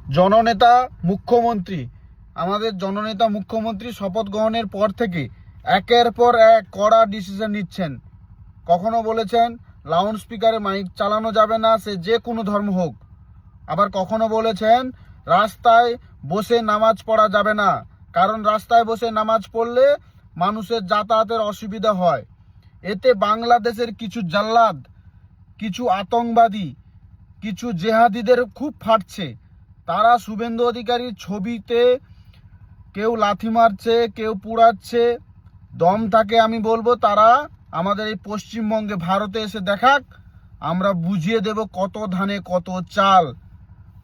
জননেতা মুখ্যমন্ত্রী, আমাদের জননেতা মুখ্যমন্ত্রী শপথ গ্রহণের পর থেকে একের পর এক কড়া ডিসিশন নিচ্ছেন। কখনো বলেছেন লাউড স্পিকারে মাইক চালানো যাবে না, সে যে কোনো ধর্ম হোক। আবার কখনো বলেছেন রাস্তায় বসে নামাজ পড়া যাবে না, কারণ রাস্তায় বসে নামাজ পড়লে মানুষের যাতায়াতের অসুবিধা হয়। এতে বাংলাদেশের কিছু জাল্লাদ, কিছু আতঙ্কবাদী, কিছু জেহাদিদের খুব ফাটছে। তারা শুভেন্দু অধিকারীর ছবিতে কেউ লাথি মারছে, কেউ পুড়াচ্ছে। দম থাকে আমি বলবো তারা আমাদের এই পশ্চিমবঙ্গে ভারতে এসে দেখাক, আমরা বুঝিয়ে দেব কত ধানে কত চাল।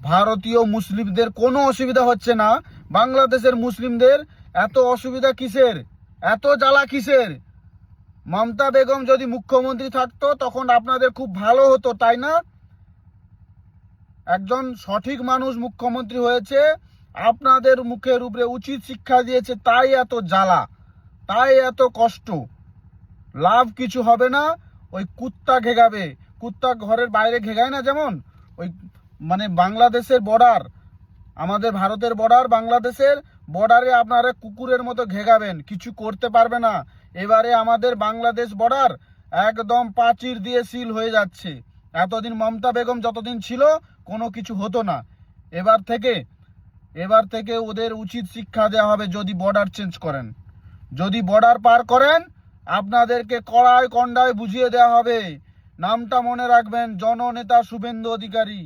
ভারতীয় মুসলিমদের কোনো অসুবিধা হচ্ছে না, বাংলাদেশের মুসলিমদের এত অসুবিধা কিসের, এত জ্বালা কিসের? মমতা বেগম যদি মুখ্যমন্ত্রী থাকতো তখন আপনাদের খুব ভালো হতো, তাই না? একজন সঠিক মানুষ মুখ্যমন্ত্রী হয়েছে, আপনাদের মুখের উপরে উচিত শিক্ষা দিয়েছে, তাই এত জ্বালা, তাই এত কষ্ট। লাভ কিছু হবে না, ওই কুত্তা ঘেগাবে। কুত্তা ঘরের বাইরে ঘেগায় না, যেমন ওই মানে বাংলাদেশের বর্ডার, আমাদের ভারতের বর্ডার, বাংলাদেশের বর্ডারে আপনারা কুকুরের মতো ঘেগাবেন, কিছু করতে পারবে না। এবারে আমাদের বাংলাদেশ বর্ডার একদম প্রাচীর দিয়ে সিল হয়ে যাচ্ছে। এতদিন মমতা বেগম যতদিন ছিল কোনো কিছু হতো না। এবার থেকে ওদের উচিত শিক্ষা দেওয়া হবে। যদি বর্ডার চেঞ্জ করেন, যদি বর্ডার পার করেন, আপনাদেরকে কড়ায় কন্ডায় বুঝিয়ে দেওয়া হবে। নামটা মনে রাখবেন, জননেতা শুভেন্দু অধিকারী।